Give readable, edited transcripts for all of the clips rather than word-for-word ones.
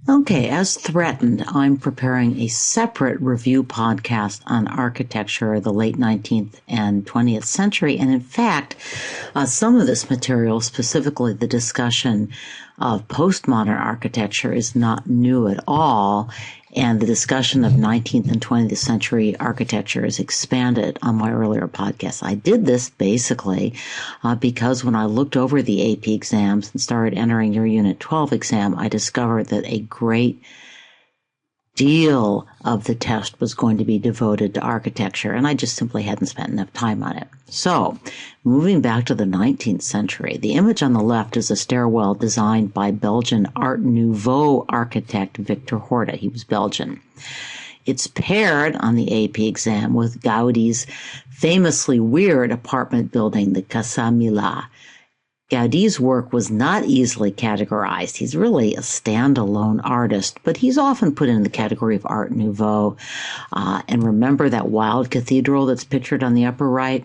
Okay, as threatened, I'm preparing a separate review podcast on architecture of the late 19th and 20th century. And in fact, some of this material, specifically the discussion of postmodern architecture, is not new at all. And the discussion of 19th and 20th century architecture is expanded on my earlier podcast. I did this basically because when I looked over the AP exams and started entering your Unit 12 exam, I discovered that a great deal of the test was going to be devoted to architecture, and I just simply hadn't spent enough time on it. So, moving back to the 19th century, the image on the left is a stairwell designed by Belgian Art Nouveau architect Victor Horta. He was Belgian. It's paired on the AP exam with Gaudi's famously weird apartment building, the Casa Milà. Gaudi's work was not easily categorized. He's really a standalone artist, but he's often put in the category of Art Nouveau. And remember that wild cathedral that's pictured on the upper right?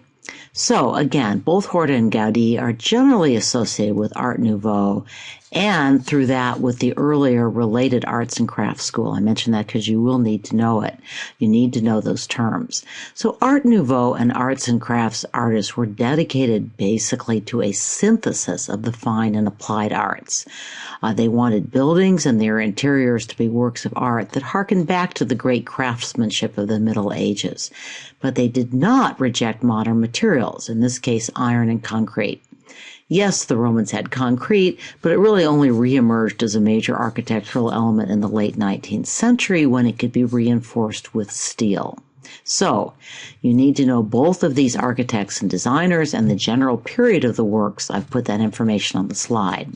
So again, both Horta and Gaudi are generally associated with Art Nouveau, and through that with the earlier related arts and crafts school. I mention that because you will need to know it. You need to know those terms. So Art Nouveau and arts and crafts artists were dedicated basically to a synthesis of the fine and applied arts. They wanted buildings and their interiors to be works of art that harkened back to the great craftsmanship of the Middle Ages. But they did not reject modern materials, in this case iron and concrete. Yes, the Romans had concrete, but it really only reemerged as a major architectural element in the late 19th century when it could be reinforced with steel. So, you need to know both of these architects and designers and the general period of the works. I've put that information on the slide.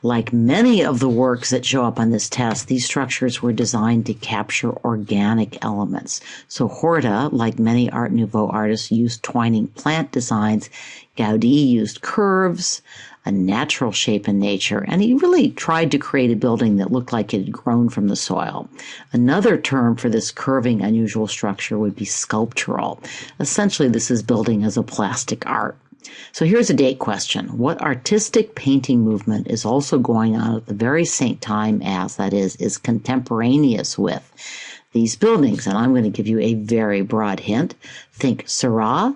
Like many of the works that show up on this test, these structures were designed to capture organic elements. So Horta, like many Art Nouveau artists, used twining plant designs. Gaudi used curves, a natural shape in nature, and he really tried to create a building that looked like it had grown from the soil. Another term for this curving, unusual structure would be sculptural. Essentially, this is building as a plastic art. So here's a date question. What artistic painting movement is also going on at the very same time as, that is contemporaneous with these buildings? And I'm going to give you a very broad hint. Think Seurat,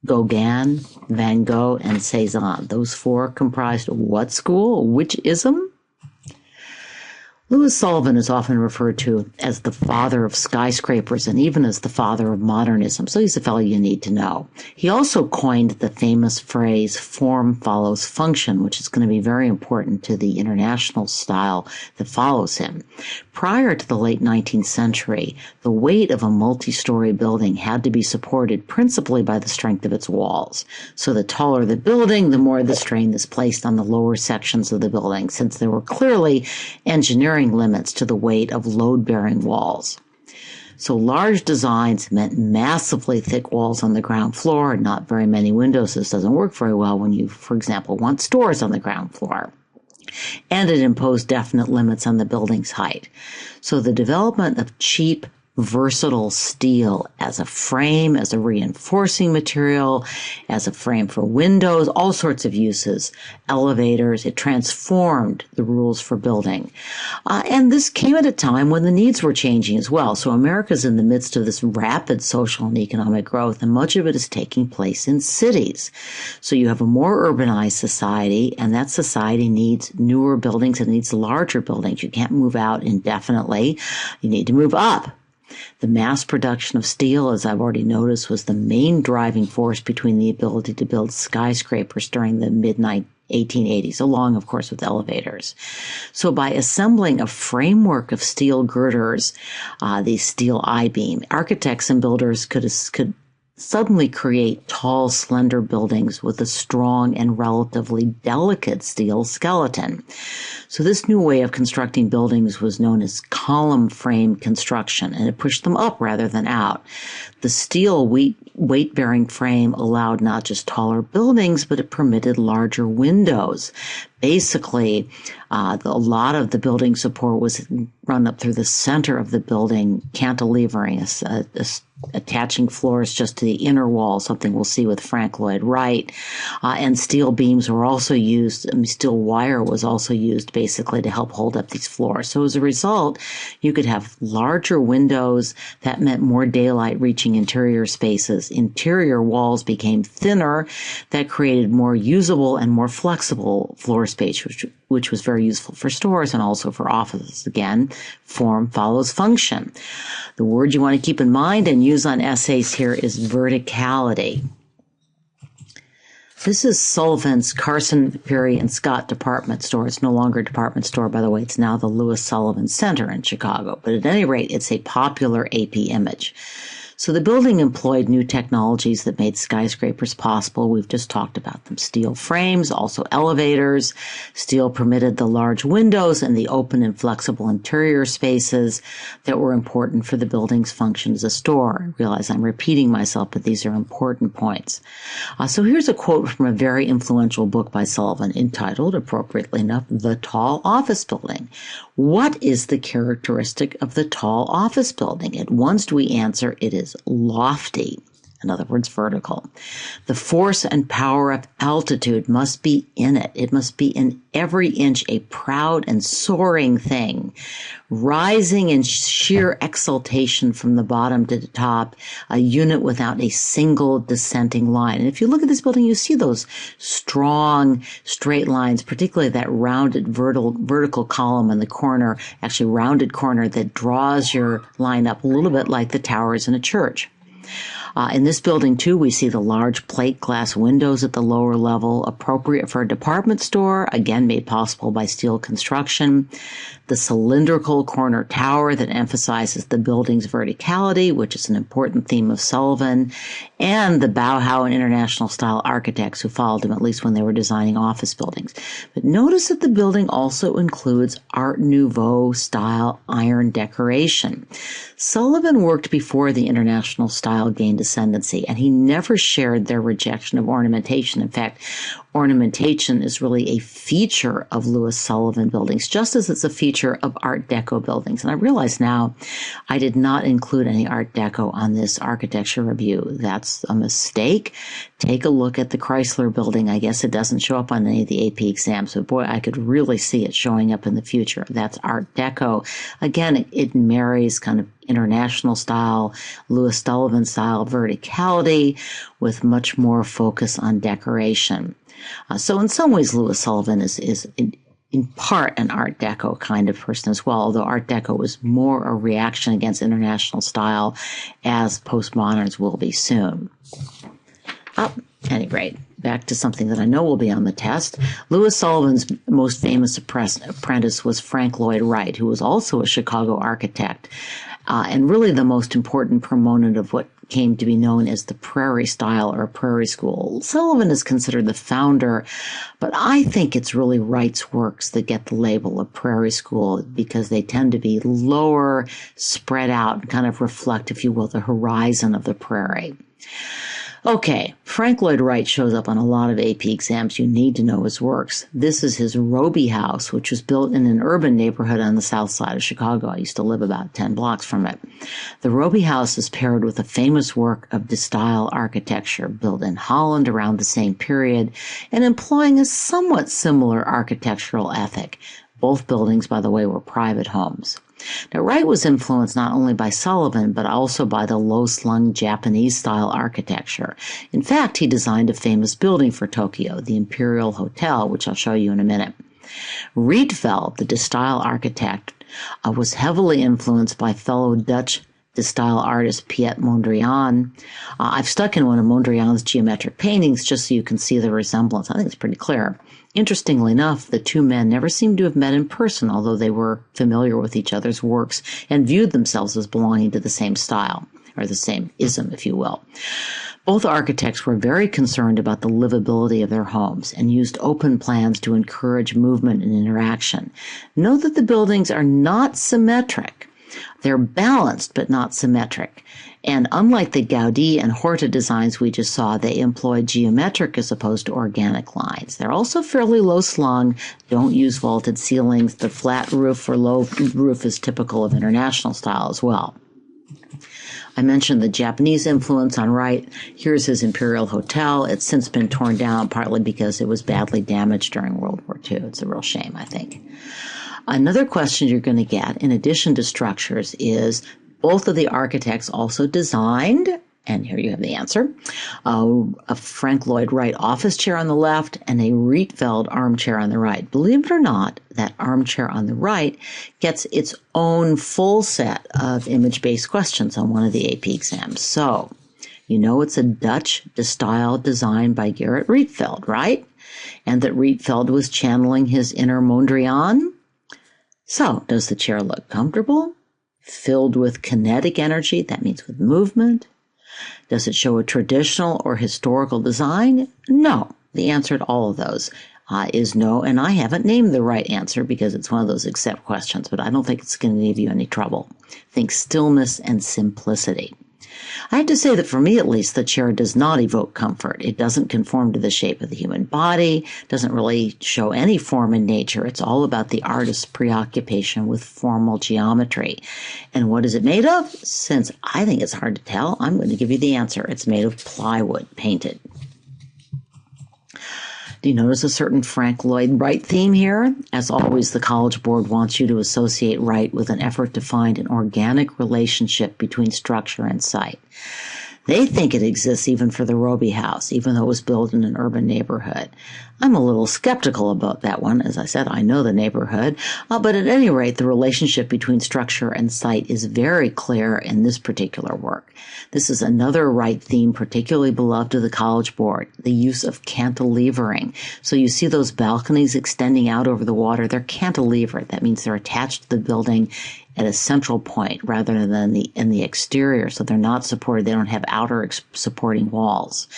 Gauguin, Van Gogh, and Cézanne. Those four comprised what school? Which ism? Louis Sullivan is often referred to as the father of skyscrapers and even as the father of modernism, so he's a fellow you need to know. He also coined the famous phrase, form follows function, which is going to be very important to the international style that follows him. Prior to the late 19th century, the weight of a multi-story building had to be supported principally by the strength of its walls. So the taller the building, the more the strain is placed on the lower sections of the building, since there were clearly engineering limits to the weight of load-bearing walls. So large designs meant massively thick walls on the ground floor and not very many windows. This doesn't work very well when you, for example, want stores on the ground floor. And it imposed definite limits on the building's height. So the development of cheap, versatile steel as a frame, as a reinforcing material, as a frame for windows, all sorts of uses, elevators, it transformed the rules for building. And this came at a time when the needs were changing as well. So America's in the midst of this rapid social and economic growth, and much of it is taking place in cities. So you have a more urbanized society, and that society needs newer buildings, it needs larger buildings. You can't move out indefinitely. You need to move up. The mass production of steel, as I've already noticed, was the main driving force between the ability to build skyscrapers during the mid-1880s, along, of course, with elevators. So by assembling a framework of steel girders, the steel I-beam, architects and builders could suddenly create tall, slender buildings with a strong and relatively delicate steel skeleton. So this new way of constructing buildings was known as column frame construction, and it pushed them up rather than out. The steel weight-bearing frame allowed not just taller buildings, but it permitted larger windows. Basically, a lot of the building support was run up through the center of the building, cantilevering a attaching floors just to the inner wall, something we'll see with Frank Lloyd Wright. And steel beams were also used, steel wire was also used basically to help hold up these floors. So as a result, you could have larger windows. That meant more daylight reaching interior spaces. Interior walls became thinner. That created more usable and more flexible floor space, which was very useful for stores and also for offices. Again, form follows function. The word you want to keep in mind and use on essays here is verticality. This is Sullivan's Carson, Prairie, and Scott department store. It's no longer a department store, by the way. It's now the Louis Sullivan Center in Chicago. But at any rate, it's a popular AP image. So the building employed new technologies that made skyscrapers possible. We've just talked about them. Steel frames, also elevators. Steel permitted the large windows and the open and flexible interior spaces that were important for the building's function as a store. I realize I'm repeating myself, but these are important points. So here's a quote from a very influential book by Sullivan entitled, appropriately enough, The Tall Office Building. What is the characteristic of the tall office building? At once we answer, it is lofty. In other words, vertical. The force and power of altitude must be in it. It must be in every inch a proud and soaring thing, rising in sheer exaltation from the bottom to the top, a unit without a single dissenting line. And if you look at this building, you see those strong straight lines, particularly that rounded vertical column in the corner, actually rounded corner that draws your line up a little bit like the towers in a church. In this building, too, we see the large plate glass windows at the lower level, appropriate for a department store, again made possible by steel construction. The cylindrical corner tower that emphasizes the building's verticality, which is an important theme of Sullivan, and the Bauhaus and international style architects who followed him, at least when they were designing office buildings. But notice that the building also includes Art Nouveau style iron decoration. Sullivan worked before the international style gained ascendancy, and he never shared their rejection of ornamentation. In fact, ornamentation is really a feature of Louis Sullivan buildings, just as it's a feature of Art Deco buildings. And I realize now I did not include any Art Deco on this architecture review. That's a mistake. Take a look at the Chrysler building. I guess it doesn't show up on any of the AP exams, but boy, I could really see it showing up in the future. That's Art Deco. Again, it marries kind of international style, Louis Sullivan style verticality with much more focus on decoration. So in some ways, Louis Sullivan is in part an Art Deco kind of person as well, although Art Deco was more a reaction against international style, as postmoderns will be soon. At any rate, back to something that I know will be on the test. Louis Sullivan's most famous apprentice was Frank Lloyd Wright, who was also a Chicago architect, and really the most important proponent of what came to be known as the Prairie style or Prairie school. Sullivan is considered the founder, but I think it's really Wright's works that get the label of Prairie school because they tend to be lower, spread out, and kind of reflect, if you will, the horizon of the prairie. Okay, Frank Lloyd Wright shows up on a lot of AP exams. You need to know his works. This is his Roby house, which was built in an urban neighborhood on the south side of Chicago. I used to live about 10 blocks from it. The Roby house is paired with a famous work of de style architecture built in Holland around the same period and employing a somewhat similar architectural ethic. Both buildings, by the way, were private homes. Now, Wright was influenced not only by Sullivan, but also by the low-slung Japanese-style architecture. In fact, he designed a famous building for Tokyo, the Imperial Hotel, which I'll show you in a minute. Rietveld, the de style architect, was heavily influenced by fellow Dutch de style artist Piet Mondrian. I've stuck in one of Mondrian's geometric paintings just so you can see the resemblance. I think it's pretty clear. Interestingly enough, the two men never seemed to have met in person, although they were familiar with each other's works and viewed themselves as belonging to the same style, or the same ism, if you will. Both architects were very concerned about the livability of their homes and used open plans to encourage movement and interaction. Note that the buildings are not symmetric. They're balanced but not symmetric. And unlike the Gaudí and Horta designs we just saw, they employ geometric as opposed to organic lines. They're also fairly low-slung, don't use vaulted ceilings. The flat roof or low roof is typical of international style as well. I mentioned the Japanese influence on Wright. Here's his Imperial Hotel. It's since been torn down, partly because it was badly damaged during World War II. It's a real shame, I think. Another question you're going to get, in addition to structures, is both of the architects also designed, and here you have the answer, a Frank Lloyd Wright office chair on the left and a Rietveld armchair on the right. Believe it or not, that armchair on the right gets its own full set of image-based questions on one of the AP exams. So, you know it's a Dutch style designed by Gerrit Rietveld, right? And that Rietveld was channeling his inner Mondrian. So, does the chair look comfortable? Filled with kinetic energy, that means with movement? Does it show a traditional or historical design? No. The answer to all of those is no, and I haven't named the right answer because it's one of those accept questions, but I don't think it's going to give you any trouble. Think stillness and simplicity. I have to say that for me, at least, the chair does not evoke comfort. It doesn't conform to the shape of the human body, doesn't really show any form in nature. It's all about the artist's preoccupation with formal geometry. And what is it made of? Since I think it's hard to tell, I'm going to give you the answer. It's made of plywood painted. Do you notice a certain Frank Lloyd Wright theme here? As always, the College Board wants you to associate Wright with an effort to find an organic relationship between structure and site. They think it exists even for the Roby House, even though it was built in an urban neighborhood. I'm a little skeptical about that one. As I said, I know the neighborhood. But at any rate, the relationship between structure and site is very clear in this particular work. This is another Wright theme particularly beloved to the College Board, the use of cantilevering. So you see those balconies extending out over the water. They're cantilevered. That means they're attached to the building at a central point rather than in the exterior. So they're not supported. They don't have outer supporting walls.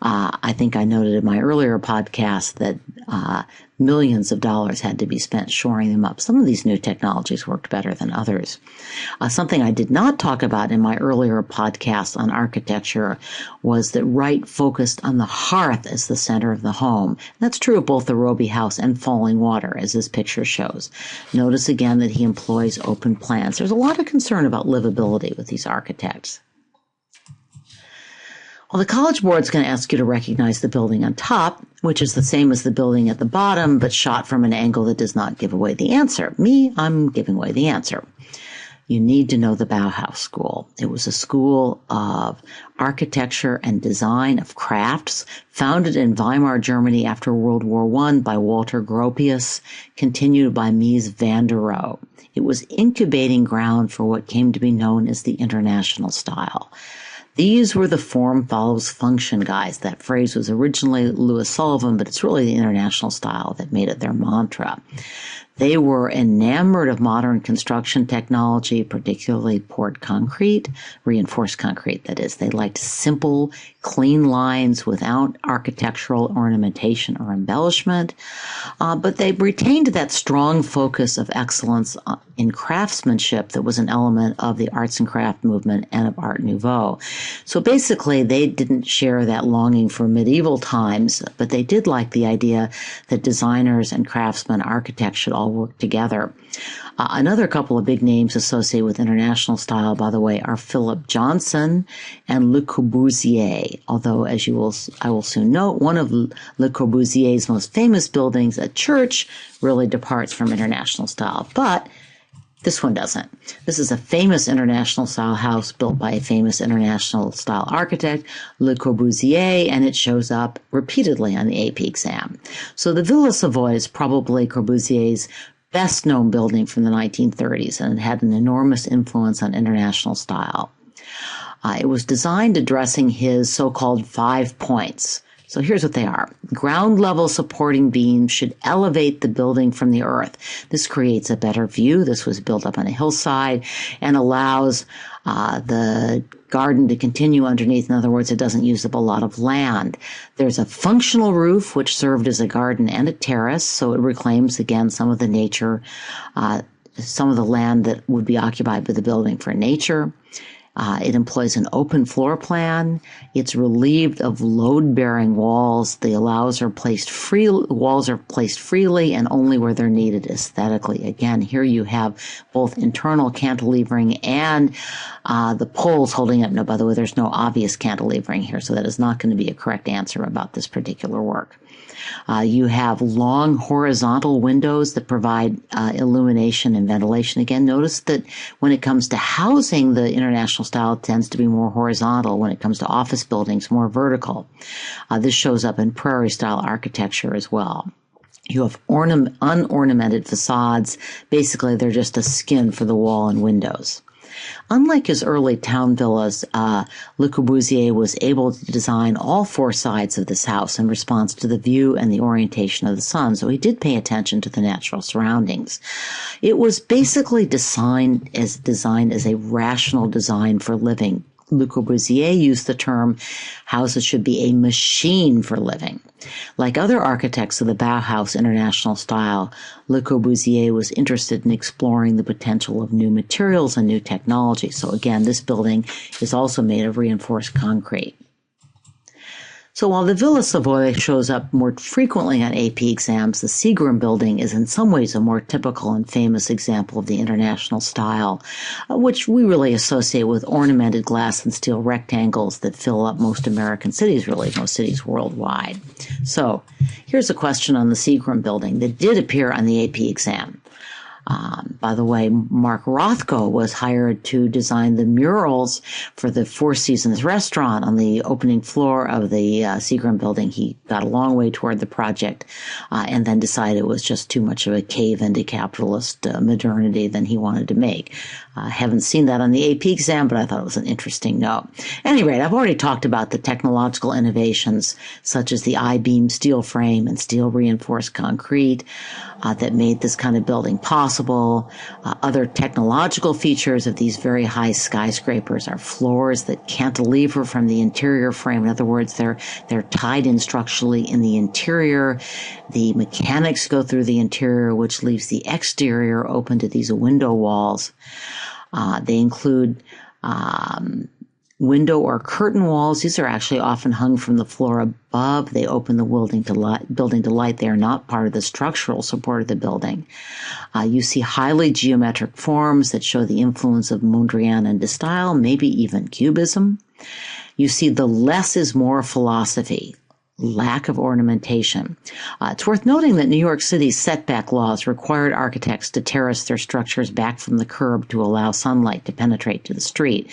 I think I noted in my earlier podcast that millions of dollars had to be spent shoring them up. Some of these new technologies worked better than others. Something I did not talk about in my earlier podcast on architecture was that Wright focused on the hearth as the center of the home. That's true of both the Roby House and Falling Water, as this picture shows. Notice again that he employs open plans. There's a lot of concern about livability with these architects. Well, the College Board's going to ask you to recognize the building on top, which is the same as the building at the bottom, but shot from an angle that does not give away the answer. I'm giving away the answer. You need to know the Bauhaus School. It was a school of architecture and design of crafts, founded in Weimar, Germany after World War I by Walter Gropius, continued by Mies van der Rohe. It was incubating ground for what came to be known as the International Style. These were the form follows function guys. That phrase was originally Louis Sullivan, but it's really the International Style that made it their mantra. They were enamored of modern construction technology, particularly poured concrete, reinforced concrete, that is. They liked simple, clean lines without architectural ornamentation or embellishment, but they retained that strong focus of excellence in craftsmanship that was an element of the arts and craft movement and of Art Nouveau. So basically, they didn't share that longing for medieval times, but they did like the idea that designers and craftsmen, architects should all work together. Another couple of big names associated with international style, by the way, are Philip Johnson and Le Corbusier. Although, as I will soon note, one of Le Corbusier's most famous buildings, a church, really departs from international style. But this one doesn't. This is a famous international style house built by a famous international style architect, Le Corbusier, and it shows up repeatedly on the AP exam. So the Villa Savoy is probably Corbusier's best known building from the 1930s, and it had an enormous influence on international style. It was designed addressing his so-called 5 points. So here's what they are. Ground level supporting beams should elevate the building from the earth. This creates a better view. This was built up on a hillside and allows the garden to continue underneath. In other words, it doesn't use up a lot of land. There's a functional roof, which served as a garden and a terrace, so it reclaims, again, some of the nature, some of the land that would be occupied by the building for nature. It employs an open floor plan. It's relieved of load-bearing walls. The walls are placed freely and only where they're needed aesthetically. Again, here you have both internal cantilevering and the poles holding up. No, by the way, there's no obvious cantilevering here, so that is not going to be a correct answer about this particular work. You have long horizontal windows that provide illumination and ventilation. Again, notice that when it comes to housing, the international style tends to be more horizontal. When it comes to office buildings, more vertical. This shows up in Prairie style architecture as well. You have unornamented facades. Basically, they're just a skin for the wall and windows. Unlike his early town villas, Le Corbusier was able to design all four sides of this house in response to the view and the orientation of the sun, so he did pay attention to the natural surroundings. It was basically designed as a rational design for living. Le Corbusier used the term houses should be a machine for living. Like other architects of the Bauhaus international style, Le Corbusier was interested in exploring the potential of new materials and new technology. So again, this building is also made of reinforced concrete. So while the Villa Savoye shows up more frequently on AP exams, the Seagram building is in some ways a more typical and famous example of the international style, which we really associate with ornamented glass and steel rectangles that fill up most American cities, really most cities worldwide. So here's a question on the Seagram building that did appear on the AP exam. By the way, Mark Rothko was hired to design the murals for the Four Seasons restaurant on the opening floor of the Seagram building. He got a long way toward the project and then decided it was just too much of a cave into capitalist modernity than he wanted to make. I haven't seen that on the AP exam, but I thought it was an interesting note. At any rate, I've already talked about the technological innovations such as the I-beam steel frame and steel reinforced concrete that made this kind of building possible. Other technological features of these very high skyscrapers are floors that cantilever from the interior frame. In other words, they're tied in structurally in the interior. The mechanics go through the interior, which leaves the exterior open to these window walls. They include window or curtain walls. These are actually often hung from the floor above. They open the building to light. They are not part of the structural support of the building. You see highly geometric forms that show the influence of Mondrian and de style, maybe even Cubism. You see the less is more philosophy. Lack of ornamentation. It's worth noting that New York City's setback laws required architects to terrace their structures back from the curb to allow sunlight to penetrate to the street.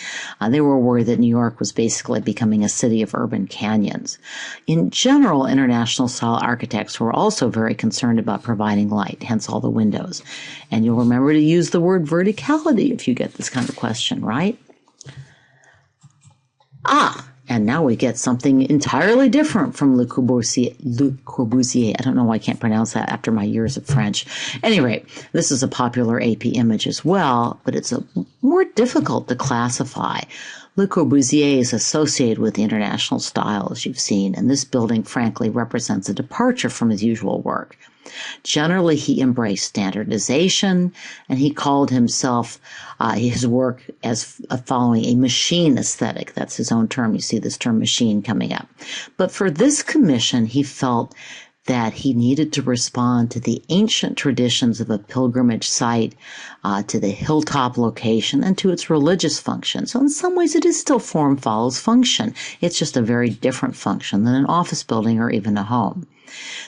They were worried that New York was basically becoming a city of urban canyons. In general, international style architects were also very concerned about providing light, hence all the windows. And you'll remember to use the word verticality if you get this kind of question, right? And now we get something entirely different from Le Corbusier. I don't know why I can't pronounce that after my years of French. Anyway, this is a popular AP image as well, but it's more difficult to classify. Le Corbusier is associated with the international style, as you've seen, and this building, frankly, represents a departure from his usual work. Generally, he embraced standardization, and he called himself, his work as following a machine aesthetic. That's his own term. You see this term machine coming up. But for this commission, he felt that he needed to respond to the ancient traditions of a pilgrimage site, to the hilltop location, and to its religious function. So in some ways, it is still form follows function. It's just a very different function than an office building or even a home.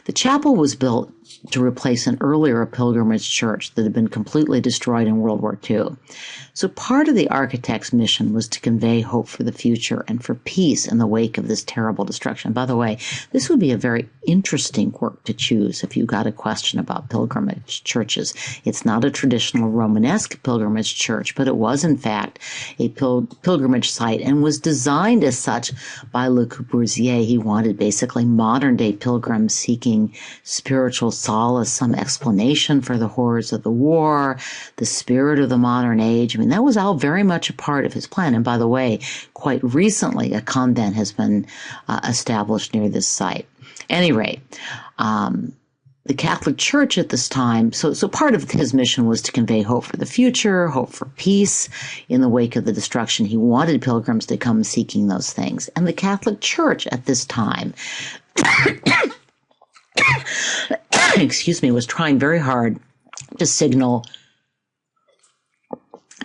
The chapel was built to replace an earlier pilgrimage church that had been completely destroyed in World War II. So part of the architect's mission was to convey hope for the future and for peace in the wake of this terrible destruction. By the way, this would be a very interesting work to choose if you got a question about pilgrimage churches. It's not a traditional Romanesque pilgrimage church, but it was in fact a pilgrimage site and was designed as such by Le Corbusier. He wanted basically modern-day pilgrims seeking spiritual solace, some explanation for the horrors of the war, the spirit of the modern age. I mean, that was all very much a part of his plan. And by the way, quite recently, a convent has been established near this site. At any rate, the Catholic Church at this time, so part of his mission was to convey hope for the future, hope for peace in the wake of the destruction. He wanted pilgrims to come seeking those things. And the Catholic Church at this time, was trying very hard to signal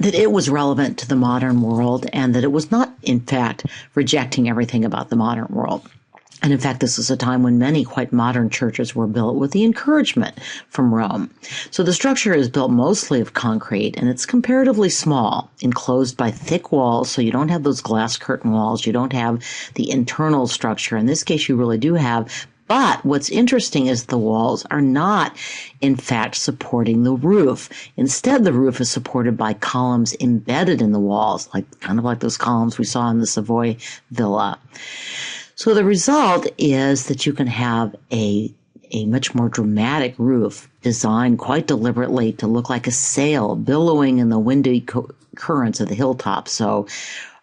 that it was relevant to the modern world and that it was not, in fact, rejecting everything about the modern world. And in fact, this is a time when many quite modern churches were built with the encouragement from Rome. So the structure is built mostly of concrete, and it's comparatively small, enclosed by thick walls, so you don't have those glass curtain walls. You don't have the internal structure. In this case, you really do have. But what's interesting is the walls are not, in fact, supporting the roof. Instead, the roof is supported by columns embedded in the walls, kind of like those columns we saw in the Savoy Villa. So the result is that you can have a much more dramatic roof designed quite deliberately to look like a sail billowing in the windy currents of the hilltop. So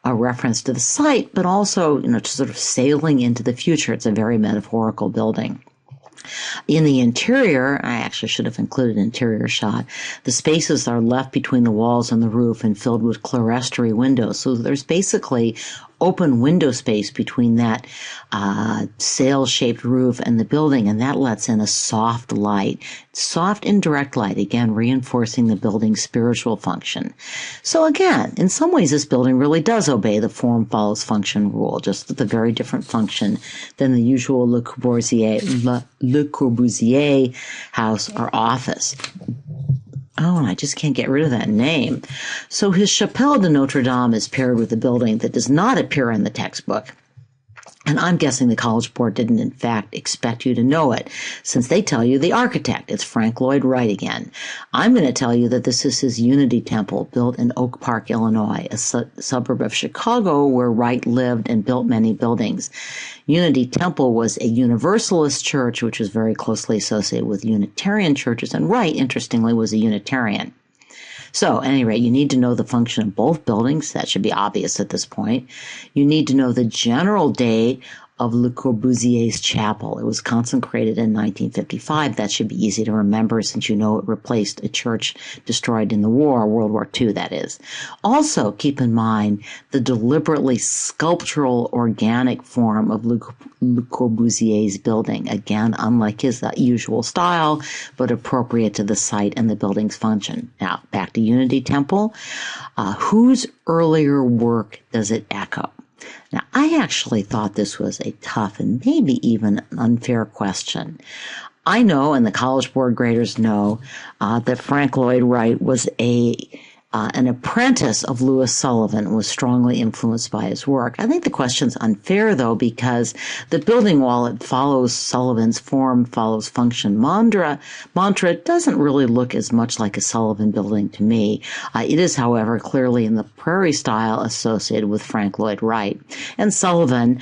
a reference to the site, but also, to sort of sailing into the future. It's a very metaphorical building. In the interior, I actually should have included an interior shot. The spaces are left between the walls and the roof and filled with clerestory windows. So there's basically open window space between that sail-shaped roof and the building, and that lets in a soft light, soft indirect light, again reinforcing the building's spiritual function. So again, in some ways this building really does obey the form follows function rule, just with a very different function than the usual Le Corbusier house or office. Oh, and I just can't get rid of that name. So his Chapelle de Notre Dame is paired with a building that does not appear in the textbook. And I'm guessing the College Board didn't, in fact, expect you to know it, since they tell you the architect. It's Frank Lloyd Wright again. I'm going to tell you that this is his Unity Temple, built in Oak Park, Illinois, a suburb of Chicago where Wright lived and built many buildings. Unity Temple was a Universalist church, which was very closely associated with Unitarian churches, and Wright, interestingly, was a Unitarian. So, at any rate, you need to know the function of both buildings. That should be obvious at this point. You need to know the general date of Le Corbusier's chapel. It was consecrated in 1955. That should be easy to remember since you know it replaced a church destroyed in the war, World War II, that is. Also, keep in mind the deliberately sculptural organic form of Le Corbusier's building. Again, unlike his usual style, but appropriate to the site and the building's function. Now, back to Unity Temple. Whose earlier work does it echo? Now, I actually thought this was a tough and maybe even an unfair question. I know, and the College Board graders know, that Frank Lloyd Wright was an apprentice of Louis Sullivan and was strongly influenced by his work. I think the question's unfair, though, because the building, while it follows Sullivan's form, follows function mantra, doesn't really look as much like a Sullivan building to me. It is, however, clearly in the Prairie style associated with Frank Lloyd Wright. And Sullivan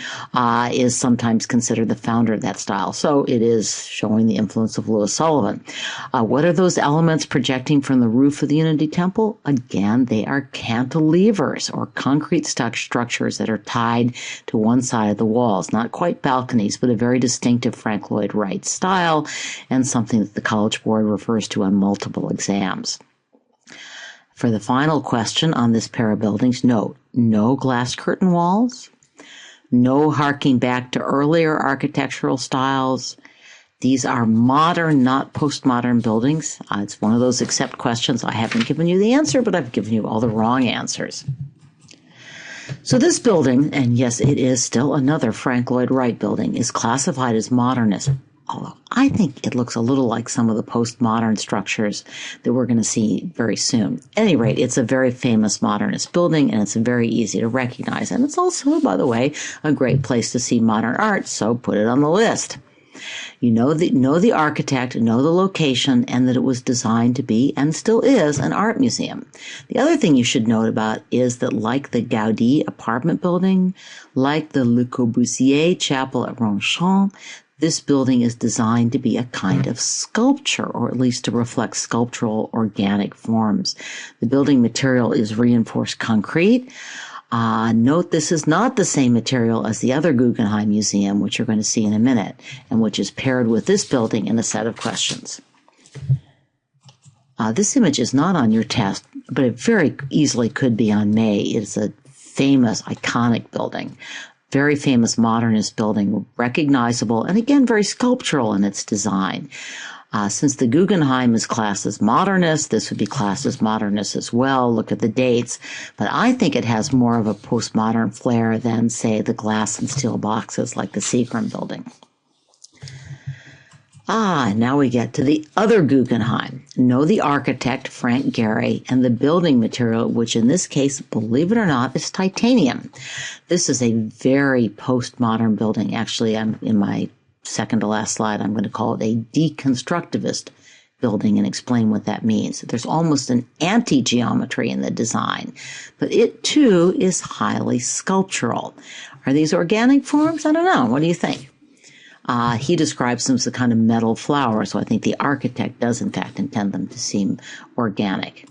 is sometimes considered the founder of that style, so it is showing the influence of Louis Sullivan. What are those elements projecting from the roof of the Unity Temple? Again, they are cantilevers or concrete structures that are tied to one side of the walls. Not quite balconies, but a very distinctive Frank Lloyd Wright style and something that the College Board refers to on multiple exams. For the final question on this pair of buildings, note, no glass curtain walls, no harking back to earlier architectural styles. These are modern, not postmodern buildings. It's one of those accept questions. I haven't given you the answer, but I've given you all the wrong answers. So this building, and yes, it is still another Frank Lloyd Wright building, is classified as modernist, although I think it looks a little like some of the postmodern structures that we're going to see very soon. At any rate, it's a very famous modernist building, and it's very easy to recognize. And it's also, by the way, a great place to see modern art, so put it on the list. You know the architect, know the location, and that it was designed to be, and still is, an art museum. The other thing you should note about is that like the Gaudi apartment building, like the Le Corbusier chapel at Ronchamp, this building is designed to be a kind of sculpture, or at least to reflect sculptural organic forms. The building material is reinforced concrete. Note this is not the same material as the other Guggenheim Museum, which you're going to see in a minute, and which is paired with this building in a set of questions. This image is not on your test, but it very easily could be on May. It's a famous, iconic building, very famous modernist building, recognizable, and again, very sculptural in its design. Since the Guggenheim is classed as modernist, this would be classed as modernist as well. Look at the dates. But I think it has more of a postmodern flair than, say, the glass and steel boxes like the Seagram building. Now we get to the other Guggenheim. Know the architect, Frank Gehry, and the building material, which in this case, believe it or not, is titanium. This is a very postmodern building. Actually, I'm in my second to last slide, I'm going to call it a deconstructivist building and explain what that means. There's almost an anti-geometry in the design, but it too is highly sculptural. Are these organic forms? I don't know. What do you think? He describes them as a kind of metal flower, so I think the architect does in fact intend them to seem organic.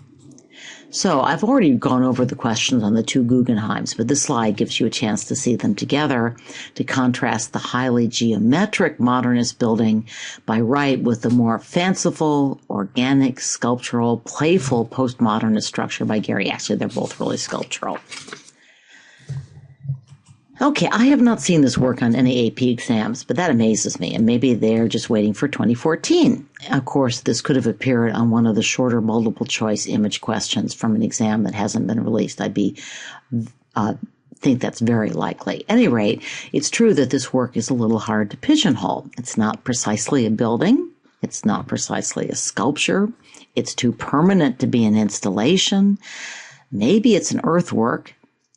So I've already gone over the questions on the two Guggenheims, but this slide gives you a chance to see them together to contrast the highly geometric modernist building by Wright with the more fanciful, organic, sculptural, playful postmodernist structure by Gehry. Actually, they're both really sculptural. Okay, I have not seen this work on any AP exams, but that amazes me, and maybe they're just waiting for 2014. Of course, this could have appeared on one of the shorter multiple choice image questions from an exam that hasn't been released. Think that's very likely. At any rate, it's true that this work is a little hard to pigeonhole. It's not precisely a building. It's not precisely a sculpture. It's too permanent to be an installation. Maybe it's an earthwork.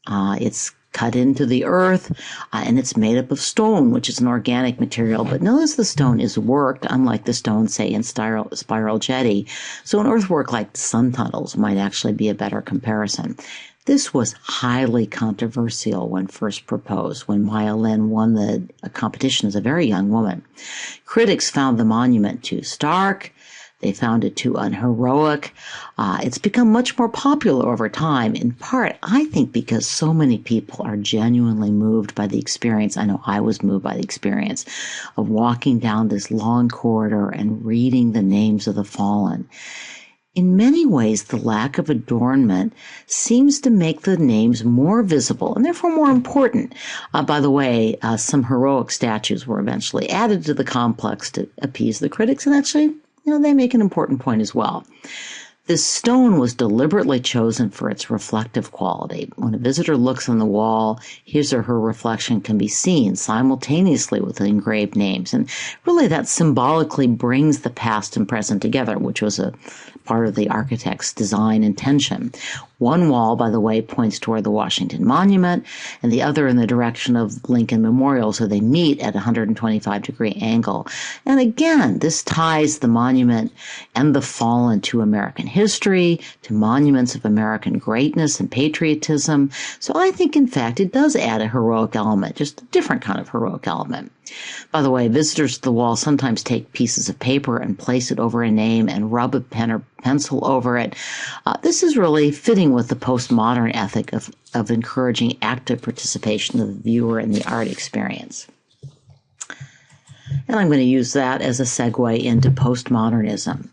It's cut into the earth, and it's made up of stone, which is an organic material. But notice the stone is worked, unlike the stone, say, in spiral jetty. So an earthwork like sun tunnels might actually be a better comparison. This was highly controversial when first proposed, when Maya Lin won the competition as a very young woman. Critics found the monument too stark. They found it too unheroic. It's become much more popular over time, in part, I think, because so many people are genuinely moved by the experience. I know I was moved by the experience of walking down this long corridor and reading the names of the fallen. In many ways, the lack of adornment seems to make the names more visible and therefore more important. By the way, some heroic statues were eventually added to the complex to appease the critics, and actually, they make an important point as well. This stone was deliberately chosen for its reflective quality. When a visitor looks on the wall, his or her reflection can be seen simultaneously with the engraved names. And really that symbolically brings the past and present together, which was a part of the architect's design intention. One wall, by the way, points toward the Washington Monument, and the other in the direction of Lincoln Memorial, so they meet at a 125-degree angle. And again, this ties the monument and the fallen to American history, to monuments of American greatness and patriotism. So I think, in fact, it does add a heroic element, just a different kind of heroic element. By the way, visitors to the wall sometimes take pieces of paper and place it over a name and rub a pen or pencil over it. This is really fitting with the postmodern ethic of encouraging active participation of the viewer in the art experience. And I'm going to use that as a segue into postmodernism.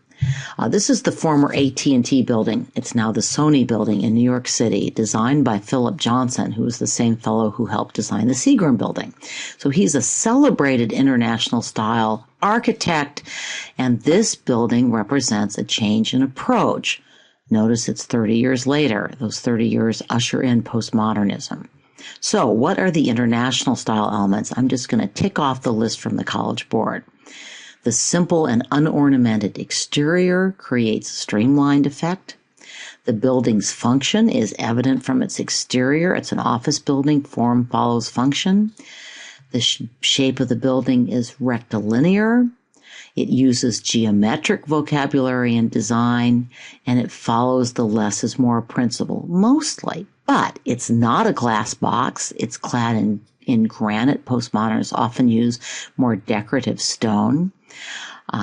This is the former AT&T building. It's now the Sony building in New York City, designed by Philip Johnson, who is the same fellow who helped design the Seagram building. So he's a celebrated international style architect, and this building represents a change in approach. Notice it's 30 years later. Those 30 years usher in postmodernism. So what are the international style elements? I'm just going to tick off the list from the College Board. The simple and unornamented exterior creates a streamlined effect. The building's function is evident from its exterior. It's an office building. Form follows function. The shape of the building is rectilinear. It uses geometric vocabulary and design, and it follows the less is more principle, mostly. But it's not a glass box. It's clad in granite. Postmodernists often use more decorative stone,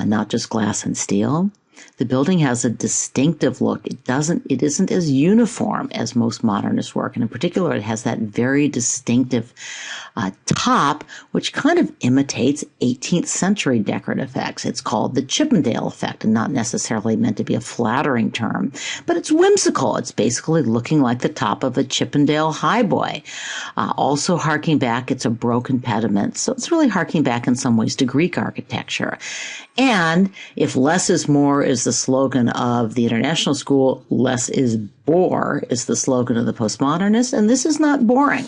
not just glass and steel. The building has a distinctive look. It isn't as uniform as most modernist work. And in particular, it has that very distinctive top, which kind of imitates 18th century decorative effects. It's called the Chippendale effect, and not necessarily meant to be a flattering term, but it's whimsical. It's basically looking like the top of a Chippendale highboy. Also harking back, it's a broken pediment. So it's really harking back in some ways to Greek architecture. And if less is more is the slogan of the International School, less is bore is the slogan of the Postmodernists, and this is not boring.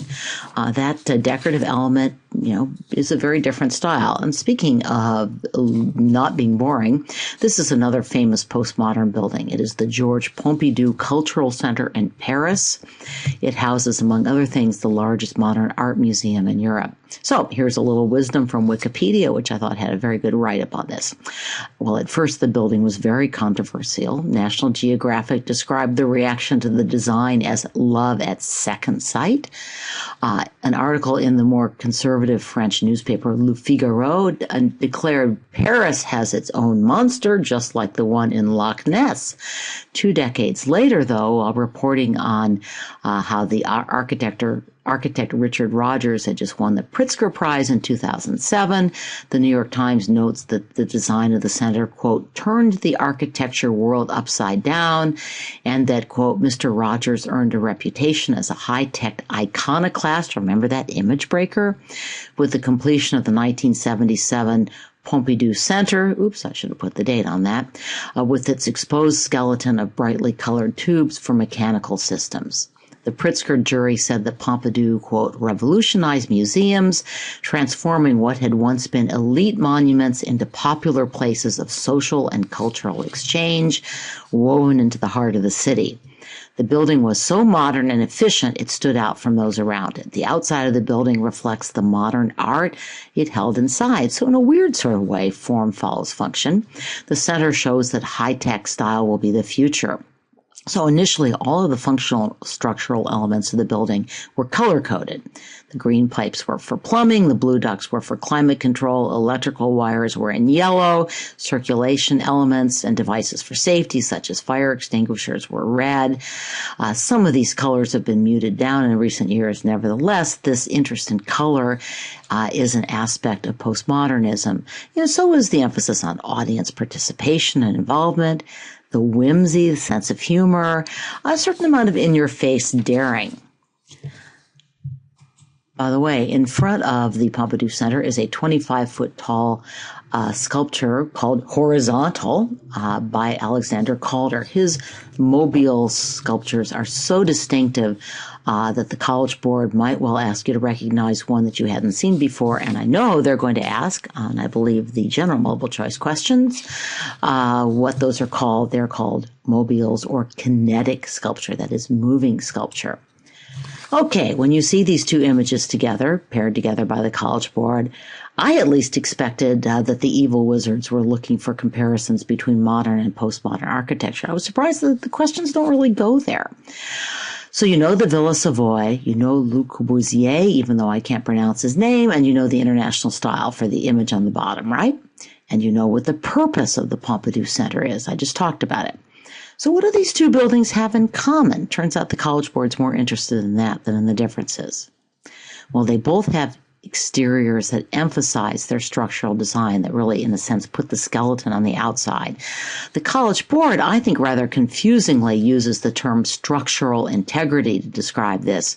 That decorative element, is a very different style. And speaking of not being boring, this is another famous postmodern building. It is the Georges Pompidou Cultural Center in Paris. It houses, among other things, the largest modern art museum in Europe. So here's a little wisdom from Wikipedia, which I thought had a very good write-up on this. Well, at first the building was very controversial. National Geographic described the reaction to the design as love at second sight. An article in the more conservative French newspaper Le Figaro declared Paris has its own monster, just like the one in Loch Ness. 2 decades later, though, while reporting on how the architect Richard Rogers had just won the Pritzker Prize in 2007, the New York Times notes that the design of the center, quote, turned the architecture world upside down, and that, quote, Mr. Rogers earned a reputation as a high-tech iconoclast, remember that image breaker, with the completion of the 1977 Pompidou Center, oops, I should have put the date on that, with its exposed skeleton of brightly colored tubes for mechanical systems. The Pritzker jury said that Pompidou, quote, revolutionized museums, transforming what had once been elite monuments into popular places of social and cultural exchange, woven into the heart of the city. The building was so modern and efficient, it stood out from those around it. The outside of the building reflects the modern art it held inside. So in a weird sort of way, form follows function. The center shows that high-tech style will be the future. So initially, all of the functional structural elements of the building were color-coded. The green pipes were for plumbing, the blue ducts were for climate control, electrical wires were in yellow, circulation elements and devices for safety, such as fire extinguishers, were red. Some of these colors have been muted down in recent years. Nevertheless, this interest in color is an aspect of postmodernism. So is the emphasis on audience participation and involvement, the whimsy, the sense of humor, a certain amount of in-your-face daring. By the way, in front of the Pompidou Center is a 25-foot tall sculpture called Horizontal by Alexander Calder. His mobile sculptures are so distinctive that the College Board might well ask you to recognize one that you hadn't seen before. And I know they're going to ask, and I believe the general multiple choice questions, what those are called. They're called mobiles or kinetic sculpture, that is moving sculpture. Okay, when you see these two images together, paired together by the College Board, I at least expected that the evil wizards were looking for comparisons between modern and postmodern architecture. I was surprised that the questions don't really go there. So you know the Villa Savoy, you know Le Corbusier, even though I can't pronounce his name, and you know the international style for the image on the bottom, right? And you know what the purpose of the Pompidou Center is. I just talked about it. So what do these two buildings have in common? Turns out the College Board's more interested in that than in the differences. Well, they both have exteriors that emphasize their structural design, that really, in a sense, put the skeleton on the outside. The College Board, I think, rather confusingly uses the term structural integrity to describe this.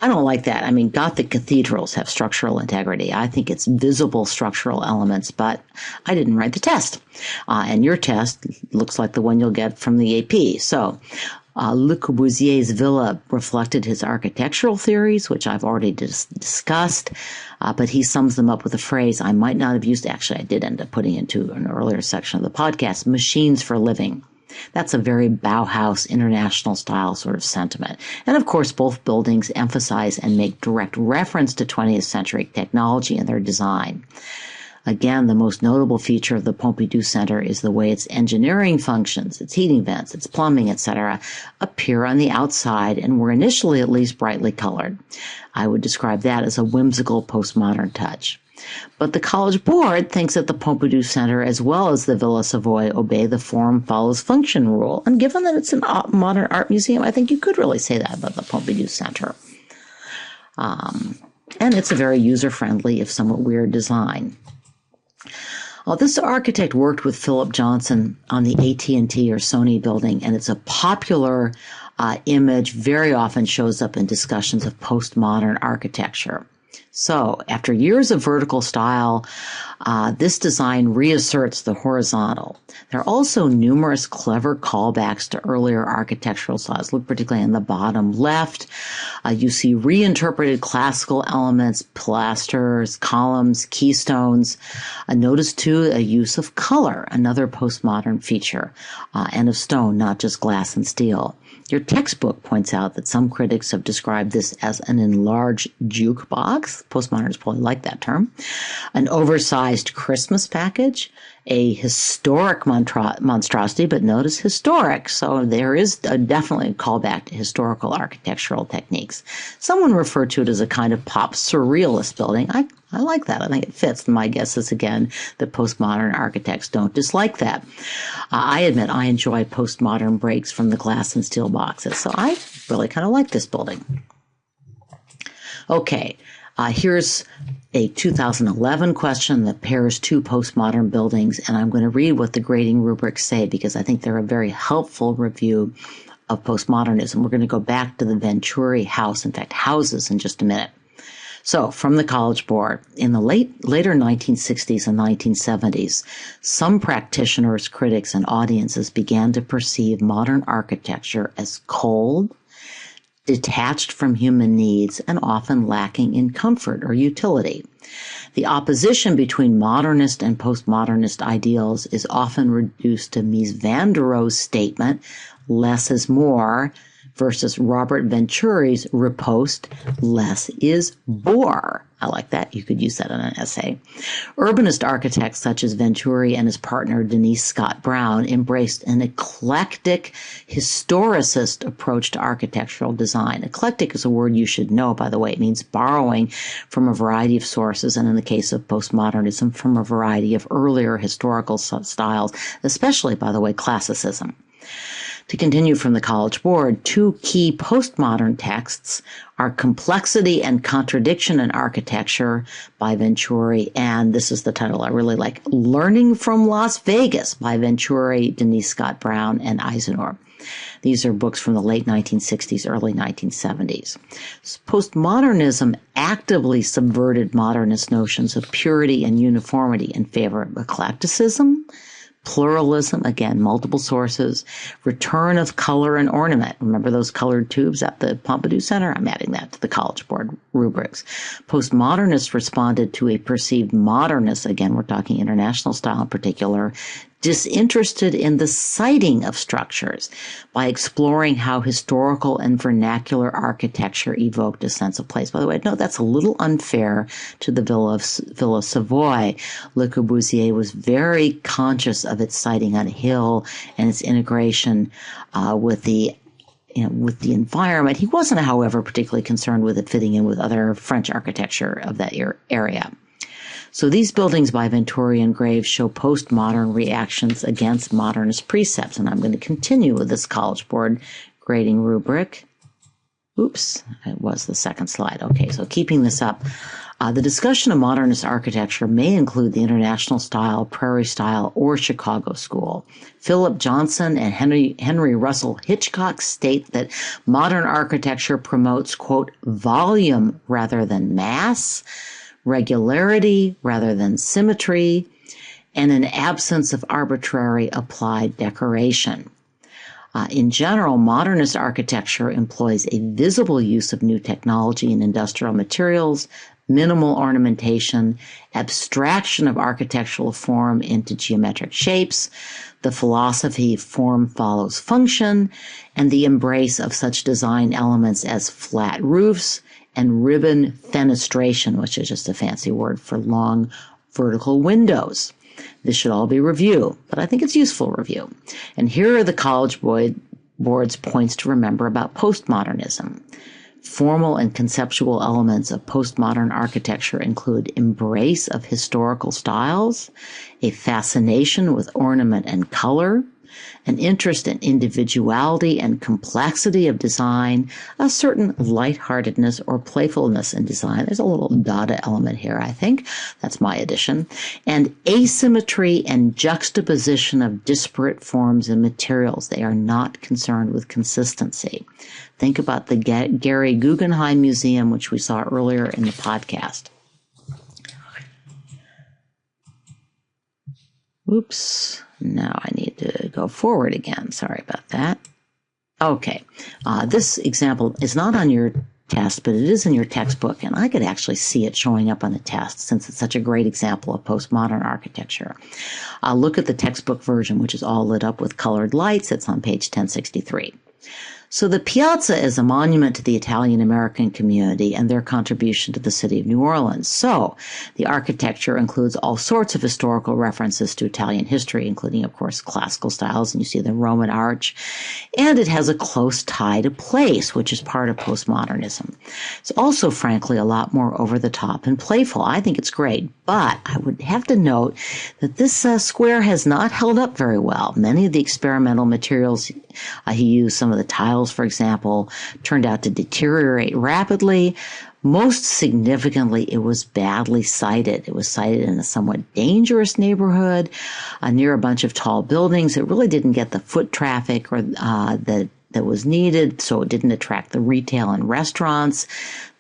I don't like that. I mean, Gothic cathedrals have structural integrity. I think it's visible structural elements, but I didn't write the test. And your test looks like the one you'll get from the AP. So, Le Corbusier's villa reflected his architectural theories, which I've already discussed, but he sums them up with a phrase I might not have used. Actually, I did end up putting into an earlier section of the podcast, machines for living. That's a very Bauhaus international style sort of sentiment. And of course, both buildings emphasize and make direct reference to 20th century technology in their design. Again, the most notable feature of the Pompidou Center is the way its engineering functions, its heating vents, its plumbing, etc., appear on the outside and were initially at least brightly colored. I would describe that as a whimsical postmodern touch. But the College Board thinks that the Pompidou Center, as well as the Villa Savoy, obey the form follows function rule. And given that it's a modern art museum, I think you could really say that about the Pompidou Center. And it's a very user-friendly, if somewhat weird, design. Well, this architect worked with Philip Johnson on the AT&T or Sony building, and it's a popular image, very often shows up in discussions of postmodern architecture. So, after years of vertical style, this design reasserts the horizontal. There are also numerous clever callbacks to earlier architectural styles. Look particularly in the bottom left. You see reinterpreted classical elements, pilasters, columns, keystones. Notice, too, a use of color, another postmodern feature, and of stone, not just glass and steel. Your textbook points out that some critics have described this as an enlarged jukebox. Postmodernists probably like that term. An oversized Christmas package, a historic monstrosity, but notice historic. So there is definitely a callback to historical architectural techniques. Someone referred to it as a kind of pop surrealist building. I like that. I think it fits. My guess is, again, that postmodern architects don't dislike that. I admit I enjoy postmodern breaks from the glass and steel boxes, so I really kind of like this building. Okay, here's a 2011 question that pairs two postmodern buildings, and I'm going to read what the grading rubrics say because I think they're a very helpful review of postmodernism. We're going to go back to the Venturi house, in fact, houses, in just a minute. So, from the College Board, in the later 1960s and 1970s, some practitioners, critics, and audiences began to perceive modern architecture as cold, detached from human needs, and often lacking in comfort or utility. The opposition between modernist and postmodernist ideals is often reduced to Mies van der Rohe's statement, less is more, versus Robert Venturi's riposte, less is bore. I like that. You could use that in an essay. Urbanist architects such as Venturi and his partner Denise Scott Brown embraced an eclectic, historicist approach to architectural design. Eclectic is a word you should know, by the way. It means borrowing from a variety of sources, and in the case of postmodernism, from a variety of earlier historical styles, especially, by the way, classicism. To continue from the College Board, two key postmodern texts are Complexity and Contradiction in Architecture by Venturi, and this is the title I really like, Learning from Las Vegas by Venturi, Denise Scott Brown, and Eisenhower. These are books from the late 1960s, early 1970s. Postmodernism actively subverted modernist notions of purity and uniformity in favor of eclecticism, pluralism, again, multiple sources, return of color and ornament. Remember those colored tubes at the Pompidou Center? I'm adding that to the College Board rubrics. Postmodernists responded to a perceived modernist, again, we're talking international style in particular, disinterested in the siting of structures by exploring how historical and vernacular architecture evoked a sense of place. By the way, no, that's a little unfair to the Villa Savoy. Le Corbusier was very conscious of its siting on a hill and its integration with the environment. He wasn't, however, particularly concerned with it fitting in with other French architecture of that area. So these buildings by Venturi and Graves show postmodern reactions against modernist precepts. And I'm going to continue with this College Board grading rubric. Oops, it was the second slide. Okay, so keeping this up. The discussion of modernist architecture may include the international style, Prairie style, or Chicago school. Philip Johnson and Henry Russell Hitchcock state that modern architecture promotes, quote, volume rather than mass, regularity rather than symmetry, and an absence of arbitrary applied decoration. In general, modernist architecture employs a visible use of new technology and industrial materials, minimal ornamentation, abstraction of architectural form into geometric shapes, the philosophy form follows function, and the embrace of such design elements as flat roofs and ribbon fenestration, which is just a fancy word for long vertical windows. This should all be review, but I think it's useful review. And here are the College Board's points to remember about postmodernism. Formal and conceptual elements of postmodern architecture include embrace of historical styles, a fascination with ornament and color, an interest in individuality and complexity of design, a certain lightheartedness or playfulness in design. There's a little Dada element here, I think. That's my addition. And asymmetry and juxtaposition of disparate forms and materials. They are not concerned with consistency. Think about the Gary Guggenheim Museum, which we saw earlier in the podcast. Oops. Now I need to go forward again. Sorry about that. Okay. This example is not on your test, but it is in your textbook, and I could actually see it showing up on the test since it's such a great example of postmodern architecture. Look at the textbook version, which is all lit up with colored lights. It's on page 1063. So the piazza is a monument to the Italian-American community and their contribution to the city of New Orleans. So the architecture includes all sorts of historical references to Italian history, including, of course, classical styles, and you see the Roman arch. And it has a close tie to place, which is part of postmodernism. It's also, frankly, a lot more over the top and playful. I think it's great, but I would have to note that this square has not held up very well. Many of the experimental materials he used, some of the tiles, for example, turned out to deteriorate rapidly. Most significantly, it was badly sited. It was sited in a somewhat dangerous neighborhood near a bunch of tall buildings. It really didn't get the foot traffic or that was needed, so it didn't attract the retail and restaurants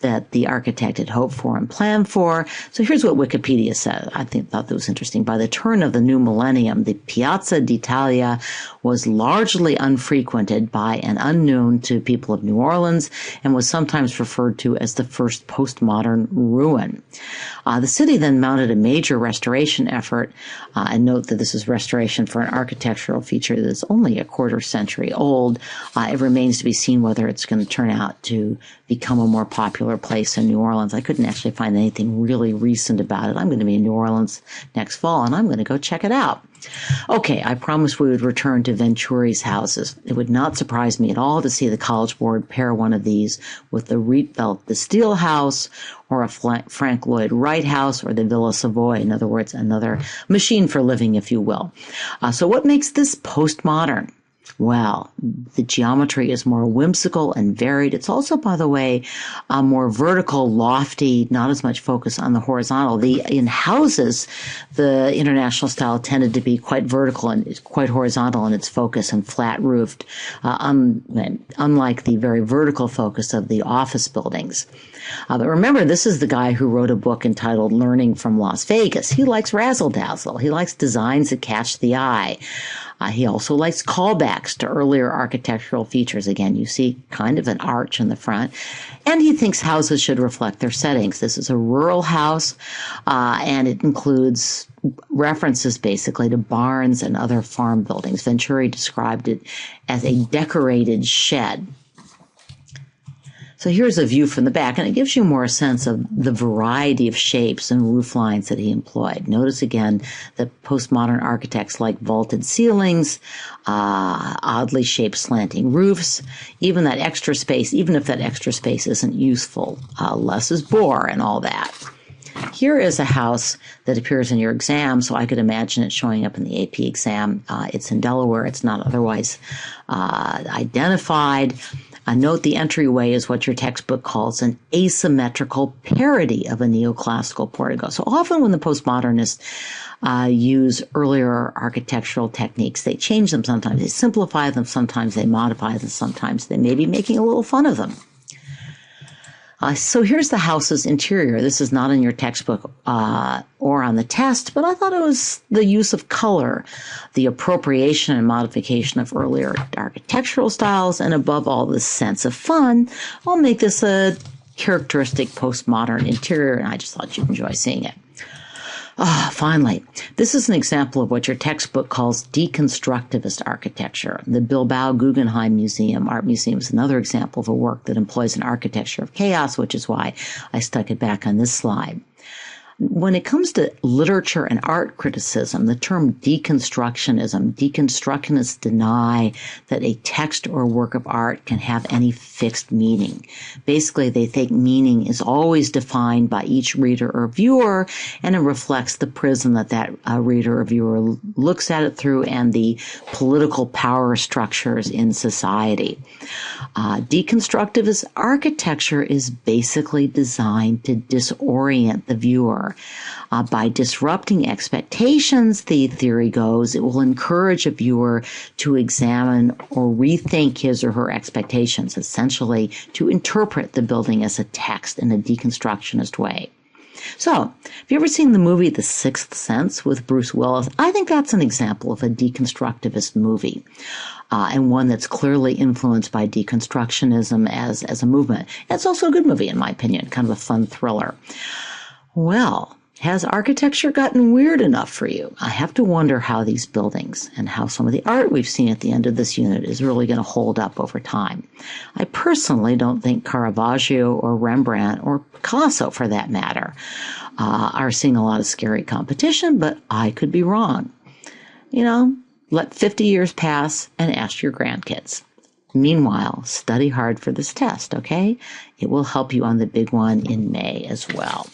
that the architect had hoped for and planned for. So here's what Wikipedia said. I thought that was interesting. By the turn of the new millennium, the Piazza d'Italia was largely unfrequented by and unknown to people of New Orleans and was sometimes referred to as the first postmodern ruin. The city then mounted a major restoration effort, and note that this is restoration for an architectural feature that is only a quarter century old. It remains to be seen whether it's going to turn out to become a more popular place in New Orleans. I couldn't actually find anything really recent about it. I'm going to be in New Orleans next fall, and I'm going to go check it out. Okay, I promised we would return to Venturi's houses. It would not surprise me at all to see the College Board pair one of these with the Rietveld, the Steel House, or a Frank Lloyd Wright house, or the Villa Savoy. In other words, another machine for living, if you will. So what makes this postmodern? Well, the geometry is more whimsical and varied. It's also, by the way, more vertical, lofty, not as much focus on the horizontal. In houses, the international style tended to be quite vertical and quite horizontal in its focus and flat-roofed, unlike the very vertical focus of the office buildings. But remember, this is the guy who wrote a book entitled Learning from Las Vegas. He likes razzle-dazzle. He likes designs that catch the eye. He also likes callbacks to earlier architectural features. Again, you see kind of an arch in the front. And he thinks houses should reflect their settings. This is a rural house, and it includes references basically to barns and other farm buildings. Venturi described it as a decorated shed. So here's a view from the back, and it gives you more a sense of the variety of shapes and roof lines that he employed. Notice again that postmodern architects like vaulted ceilings, oddly shaped slanting roofs, even that extra space, even if that extra space isn't useful, less is more and all that. Here is a house that appears in your exam, so I could imagine it showing up in the AP exam. It's in Delaware. It's not otherwise identified. Note the entryway is what your textbook calls an asymmetrical parody of a neoclassical portico. So often when the postmodernists use earlier architectural techniques, they change them sometimes. They simplify them, sometimes they modify them, sometimes they may be making a little fun of them. So here's the house's interior. This is not in your textbook or on the test, but I thought it was the use of color, the appropriation and modification of earlier architectural styles, and above all, the sense of fun. I'll make this a characteristic postmodern interior, and I just thought you'd enjoy seeing it. Finally, this is an example of what your textbook calls deconstructivist architecture. The Bilbao Guggenheim Art Museum is another example of a work that employs an architecture of chaos, which is why I stuck it back on this slide. When it comes to literature and art criticism, the term deconstructionists deny that a text or work of art can have any fixed meaning. Basically, they think meaning is always defined by each reader or viewer, and it reflects the prism that reader or viewer looks at it through and the political power structures in society. Deconstructivist architecture is basically designed to disorient the viewer. By disrupting expectations, the theory goes, it will encourage a viewer to examine or rethink his or her expectations, essentially to interpret the building as a text in a deconstructionist way. So, have you ever seen the movie The Sixth Sense with Bruce Willis? I think that's an example of a deconstructivist movie, and one that's clearly influenced by deconstructionism as a movement. It's also a good movie, in my opinion, kind of a fun thriller. Well, has architecture gotten weird enough for you? I have to wonder how these buildings and how some of the art we've seen at the end of this unit is really going to hold up over time. I personally don't think Caravaggio or Rembrandt or Picasso, for that matter, are seeing a lot of scary competition, but I could be wrong. Let 50 years pass and ask your grandkids. Meanwhile, study hard for this test, okay? It will help you on the big one in May as well.